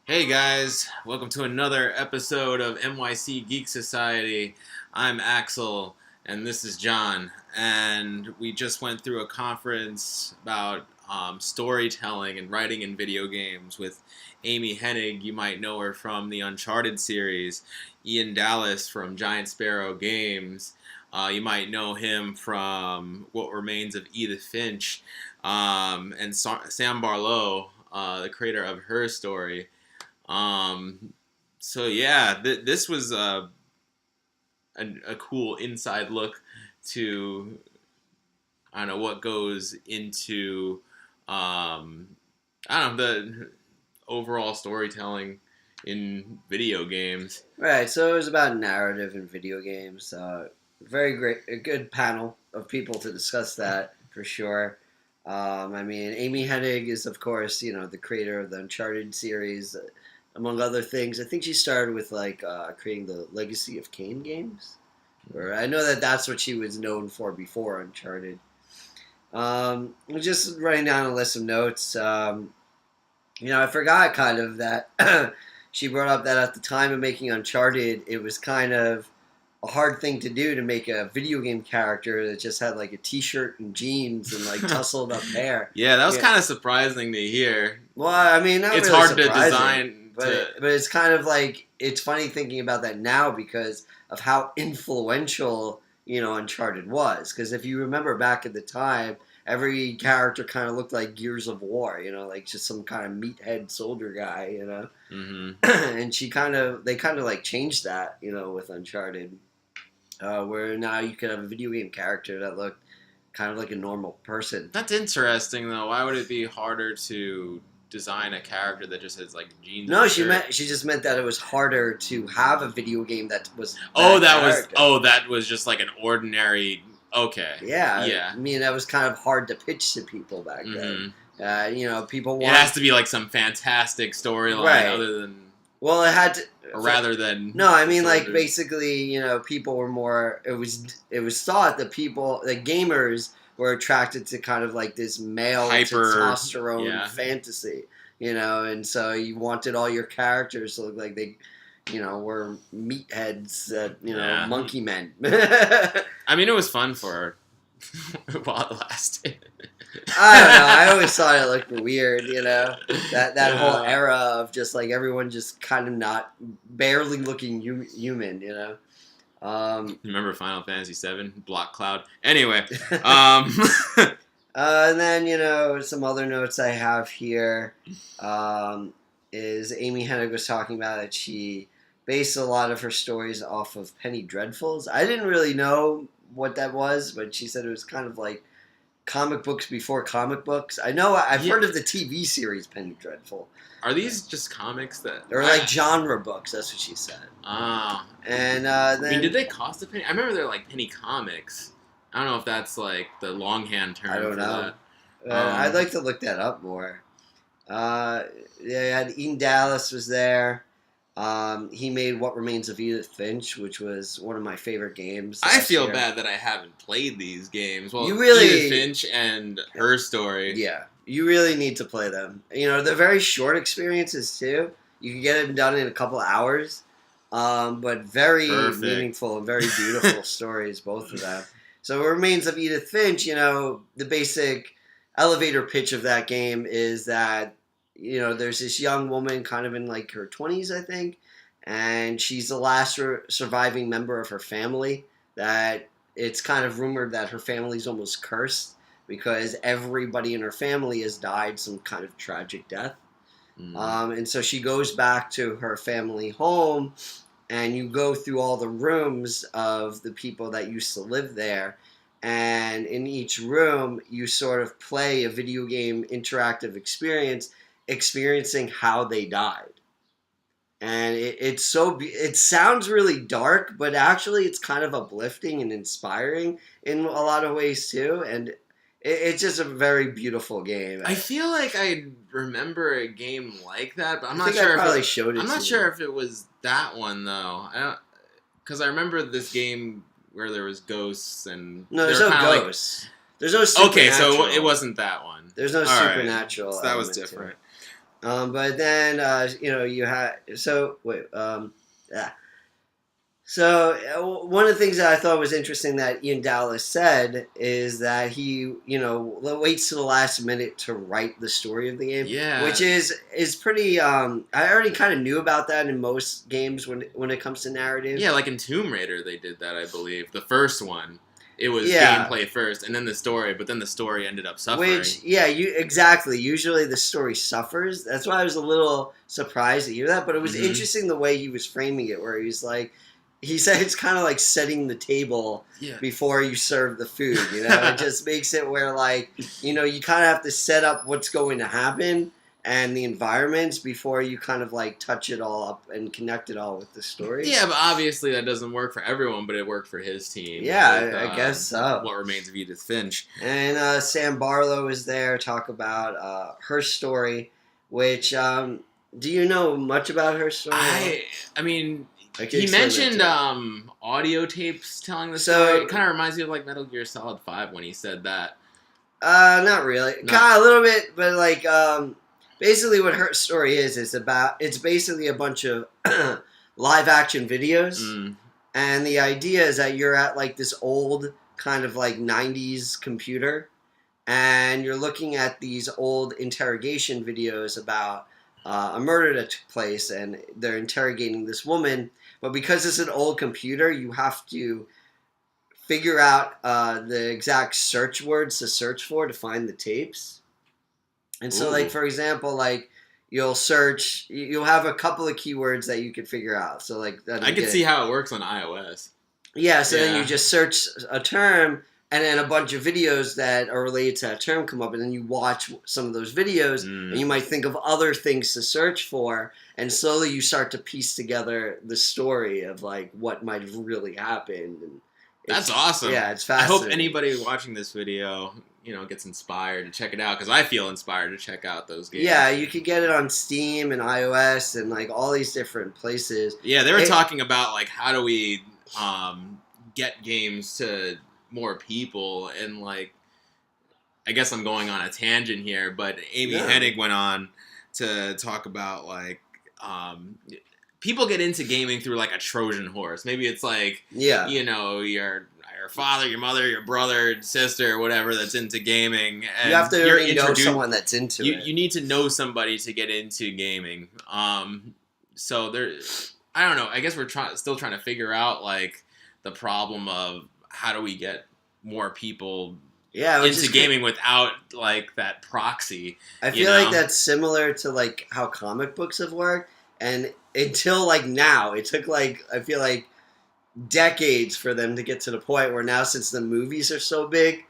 Hey guys, welcome to another episode of NYC Geek Society. I'm Axel, and this is Jon, and we just went through a conference about storytelling and writing in video games with Amy Hennig. You might know her from the Uncharted series, Ian Dallas from Giant Sparrow Games. You might know him from What Remains of Edith Finch, and Sam Barlow, the creator of Her Story. So yeah, this was a cool inside look to, I don't know, what goes into, I don't know, the overall storytelling in video games. Right, so it was about narrative in video games. Very great, a good panel of people to discuss that for sure. Amy Hennig is, of course, the creator of the Uncharted series, among other things. I think she started with creating the Legacy of Kain games. Or I know that's what she was known for before Uncharted. Just writing down a list of notes. I forgot kind of that she brought up that at the time of making Uncharted, it was kind of a hard thing to do to make a video game character that just had like a t-shirt and jeans and like tousled up hair. Yeah, that was kind of surprising to hear. Well, I mean, not it's really hard surprising, to design. But it's kind of like, it's funny thinking about that now because of how influential, Uncharted was. Because if you remember back at the time, every character kind of looked like Gears of War, like just some kind of meathead soldier guy, Mm-hmm. And they kind of like changed that, with Uncharted, where now you could have a video game character that looked kind of like a normal person. That's interesting, though. Why would it be harder to design a character that just has like jeans? No, she just meant that it was harder to have a video game that was. That was just like an ordinary. Okay. Yeah. I mean, that was kind of hard to pitch to people back then. People want. It has to be like some fantastic storyline, right. Other than. Well, it had to. Rather than. No, I mean, like basically, people were more. It was thought that gamers were attracted to kind of like this male testosterone fantasy, and so you wanted all your characters to look like they, were meatheads, monkey men. I mean, it was fun for her while it lasted. I don't know. I always thought it looked weird, that whole era of just like everyone just kind of not barely looking human, Remember Final Fantasy VII Block Cloud? Anyway, and then some other notes I have here is Amy Hennig was talking about that she based a lot of her stories off of Penny Dreadfuls. I didn't really know what that was, but she said it was kind of like comic books before comic books. I know I've heard of the TV series Penny Dreadful. Are these just comics that... They're like genre books, that's what she said. Oh. And then... I mean, did they cost a penny? I remember they're like penny comics. I don't know if that's like the longhand term. I don't know. I'd like to look that up more. Ian Dallas was there. He made What Remains of Edith Finch, which was one of my favorite games. I feel bad that I haven't played these games. Well, Edith Finch and Her Story. Yeah, you really need to play them. They're very short experiences too. You can get them done in a couple hours, but very meaningful and very beautiful stories, both of them. So What Remains of Edith Finch, the basic elevator pitch of that game is that there's this young woman kind of in like her 20s, I think, and she's the last surviving member of her family. That it's kind of rumored that her family's almost cursed because everybody in her family has died some kind of tragic death. And so she goes back to her family home, and you go through all the rooms of the people that used to live there. And in each room, you sort of play a video game interactive experience, experiencing how they died. And it sounds really dark, but actually it's kind of uplifting and inspiring in a lot of ways too. And it's just a very beautiful game. I feel like I remember a game like that, but I'm not sure if it was that one though. Because I remember this game where there was ghosts and there's no ghosts. There's no supernatural. Okay, so it wasn't that one. There's no supernatural. Right. So that was different. But then you had yeah. So one of the things that I thought was interesting that Ian Dallas said is that he, waits to the last minute to write the story of the game. Yeah. Which is pretty. I already kind of knew about that in most games when it comes to narrative. Yeah, like in Tomb Raider, they did that. I believe the first one. It was gameplay first, and then the story. But then the story ended up suffering. Exactly. Usually the story suffers. That's why I was a little surprised to hear that. But it was interesting the way he was framing it, where he's like. He said it's kind of like setting the table before you serve the food. It just makes it where you kind of have to set up what's going to happen and the environments before you kind of touch it all up and connect it all with the story. Yeah, but obviously that doesn't work for everyone, but it worked for his team. Yeah, I guess so. What Remains of Edith Finch. And Sam Barlow is there, talk about her story, which, do you know much about her story? I mean... He mentioned audio tapes telling the story. It kind of reminds me of Metal Gear Solid 5 when he said that. Not really. Kind of a little bit, but basically what her story is it's basically a bunch of live action videos, and the idea is that you're at this old kind of 90s computer, and you're looking at these old interrogation videos about a murder that took place, and they're interrogating this woman. But because it's an old computer, you have to figure out the exact search words to search for to find the tapes. And so, for example, you'll have a couple of keywords that you could figure out. So, I can see how it works on iOS. Yeah, so then you just search a term, and then a bunch of videos that are related to that term come up, and then you watch some of those videos, and you might think of other things to search for, and slowly you start to piece together the story of what might have really happened. And that's awesome. Yeah, it's fascinating. I hope anybody watching this video, gets inspired to check it out, because I feel inspired to check out those games. Yeah, you could get it on Steam and iOS and all these different places. Yeah, they were talking about how do we get games to more people, and I guess I'm going on a tangent here, but Amy Hennig went on to talk about people get into gaming through a Trojan horse. Maybe it's your father, your mother, your brother, sister, whatever that's into gaming. And you have to really know someone that's into it. You need to know somebody to get into gaming. So I don't know. I guess we're still trying to figure out the problem of how do we get more people into gaming without that proxy. I feel like that's similar to how comic books have worked, and until now it took I feel decades for them to get to the point where now, since the movies are so big,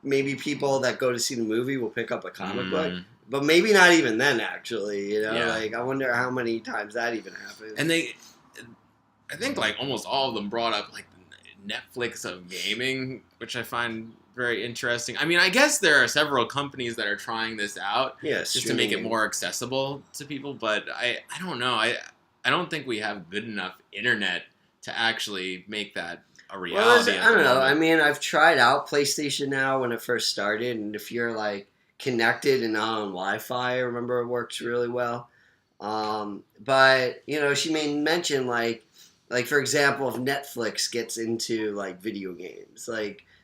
maybe people that go to see the movie will pick up a comic book, but maybe not even then actually. I wonder how many times that even happens. And I think almost all of them brought up Netflix of gaming, which I find very interesting. I mean, I guess there are several companies that are trying this out just to make it more accessible to people, but I don't know. I don't think we have good enough internet to actually make that a reality. Well, I don't know. I mean, I've tried out PlayStation Now when it first started, and if you're connected and not on Wi-Fi, I remember it works really well. But she made mention for example, if Netflix gets into video games,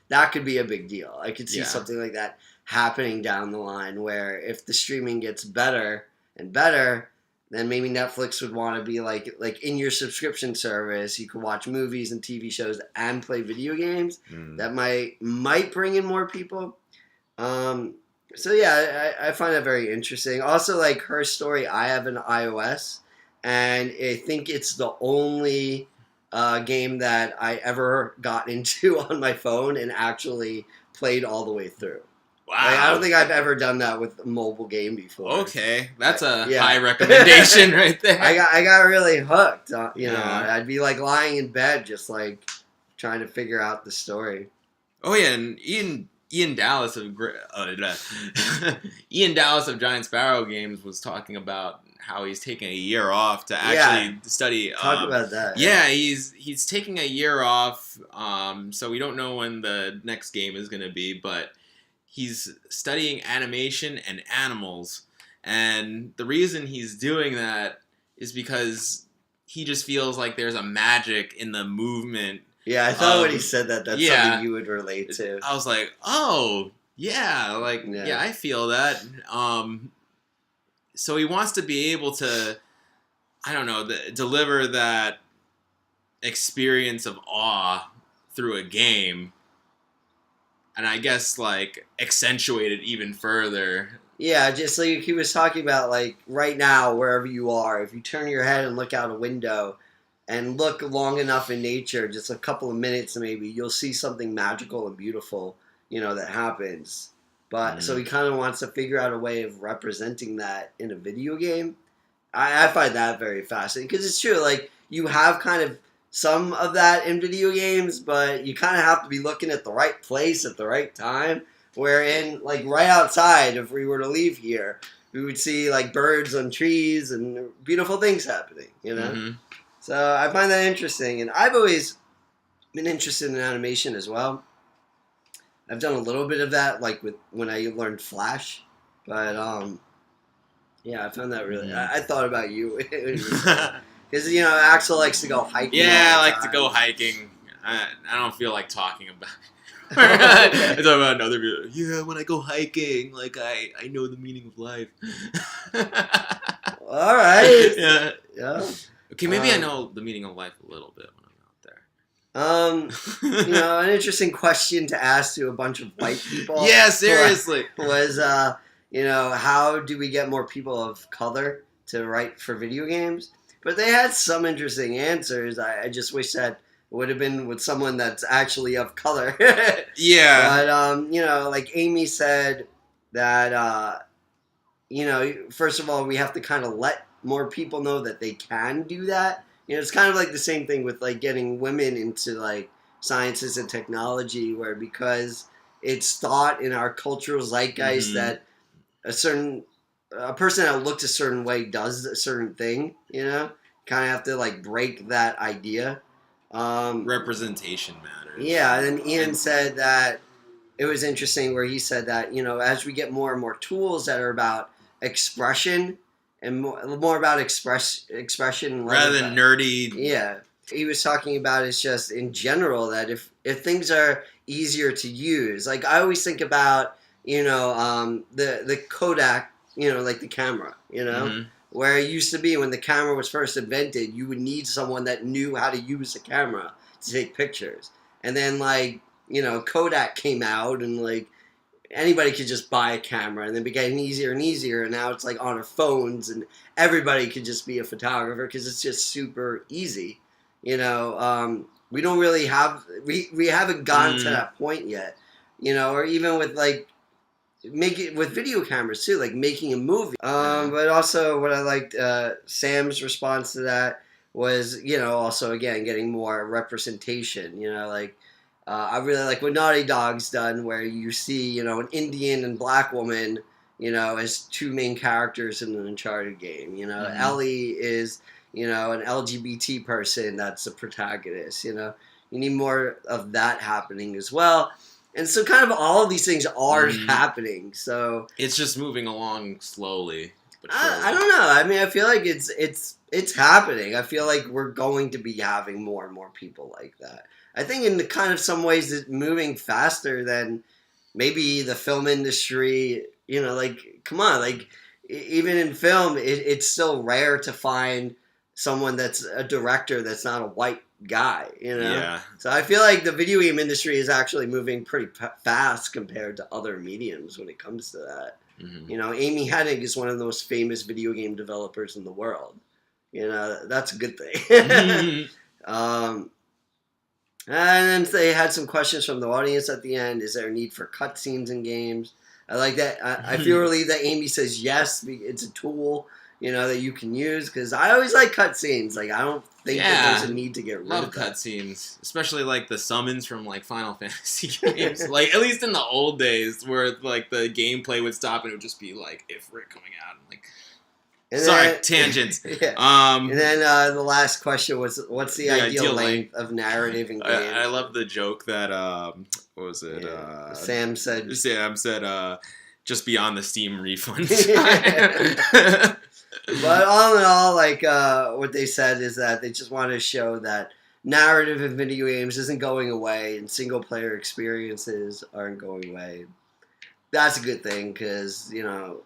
that could be a big deal. I could see something like that happening down the line, where if the streaming gets better and better, then maybe Netflix would want to be in your subscription service, you could watch movies and TV shows and play video games. That might bring in more people. So yeah, I find that very interesting. Also, her story, I have an iOS, and I think it's the only game that I ever got into on my phone and actually played all the way through. Wow. I don't think I've ever done that with a mobile game before. Okay, that's a high recommendation right there. I got really hooked. I'd be lying in bed just trying to figure out the story. Oh yeah, and Ian Dallas of Ian Dallas of Giant Sparrow Games was talking about how he's taking a year off to actually study. Talk about that. Yeah, he's taking a year off. So we don't know when the next game is going to be, but he's studying animation and animals, And the reason he's doing that is because he just feels like there's a magic in the movement. Yeah, I thought when he said that, that's something you would relate to. I was like, oh, yeah, I feel that. So he wants to be able to, I don't know, deliver that experience of awe through a game. And I guess, like, accentuate it even further. Yeah, just like he was talking about, like, right now, wherever you are, if you turn your head and look out a window and look long enough in nature, just a couple of minutes maybe, you'll see something magical and beautiful, that happens. But so he kind of wants to figure out a way of representing that in a video game. I find that very fascinating because it's true. Like, you have kind of some of that in video games, but you kind of have to be looking at the right place at the right time. Wherein, like, right outside, if we were to leave here, we would see, like, birds on trees and beautiful things happening, Mm-hmm. So I find that interesting, and I've always been interested in animation as well. I've done a little bit of that, like, when I learned Flash, but, yeah, I found that really... I thought about you. Because, Axel likes to go hiking. Yeah, I like to go hiking. I don't feel like talking about it. I talk about another video. Yeah, when I go hiking, like, I know the meaning of life. All right. Yeah. Okay, maybe I know the meaning of life a little bit when I'm out there. An interesting question to ask to a bunch of white people. Yeah, seriously. Was, how do we get more people of color to write for video games? But they had some interesting answers. I just wish that would have been with someone that's actually of color. Yeah. But, like Amy said that, first of all, we have to kind of let more people know that they can do that. It's kind of like the same thing with, like, getting women into, like, sciences and technology, where because it's thought in our cultural zeitgeist that a person that looks a certain way does a certain thing, kind of have to, like, break that idea. Representation matters. Yeah, and then Ian said that it was interesting where he said that, as we get more and more tools that are about expression and more about expression rather than nerdy. Yeah. He was talking about it's just in general that if things are easier to use, like I always think about, the Kodak, like the camera, where it used to be when the camera was first invented, you would need someone that knew how to use the camera to take pictures. And then, like, Kodak came out and, like, anybody could just buy a camera, and then it became easier and easier, and now it's, like, on our phones, and everybody could just be a photographer because it's just super easy. We don't really we haven't gotten to that point yet, or even with, like, make it with video cameras too, like making a movie. But also what I liked, Sam's response to that was, also again getting more representation. I really like what Naughty Dog's done, where you see, an Indian and black woman, as two main characters in an Uncharted game. Ellie is, an LGBT person that's a protagonist. You need more of that happening as well. And so kind of all of these things are happening. So it's just moving along slowly. But I don't know. I mean, I feel like it's happening. I feel like we're going to be having more and more people like that. I think in the kind of some ways it's moving faster than maybe the film industry. Like, come on, like even in film, it's still rare to find someone that's a director that's not a white guy, Yeah. So I feel like the video game industry is actually moving pretty fast compared to other mediums when it comes to that. Amy Hennig is one of the most famous video game developers in the world. That's a good thing. And then they had some questions from the audience at the end. Is there a need for cutscenes in games? I like that. I feel relieved that Amy says yes. It's a tool, that you can use, because I always like cutscenes. Like, I don't think that there's a need to get rid of cutscenes, especially like the summons from like Final Fantasy games. Like, at least in the old days, where like the gameplay would stop and it would just be like Ifrit coming out and like. Tangents. Yeah. And then the last question was, what's the ideal length of narrative in games? I love the joke that what was it? Sam said just beyond the Steam refund. But all in all, like what they said is that they just want to show that narrative in video games isn't going away and single player experiences aren't going away. That's a good thing because, you know,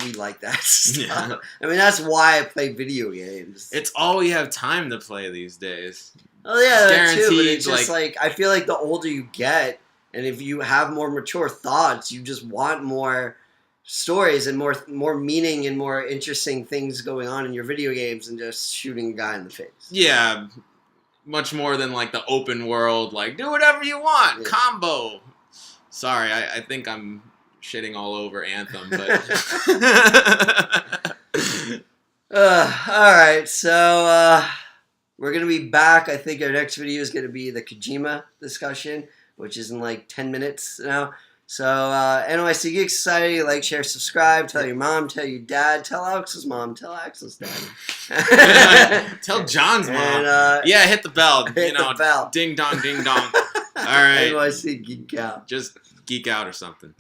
we like that stuff. Yeah. I mean, that's why I play video games. It's all we have time to play these days. Oh, yeah, that too. But it's just like, I feel like the older you get, and if you have more mature thoughts, you just want more stories and more meaning and more interesting things going on in your video games than just shooting a guy in the face. Yeah, much more than like the open world, like do whatever you want, combo. Sorry, I think I'm shitting all over Anthem, but all right, so we're gonna be back. I think our next video is gonna be the Kojima discussion, which is in like 10 minutes now. So, NYC Geek Society, like, share, subscribe, tell your mom, tell your dad, tell Alex's mom, tell Axel's dad. Tell John's mom. And, yeah, hit the bell. Hit the bell. Ding dong, ding dong. All right. NYC Geek Out. Just geek out or something.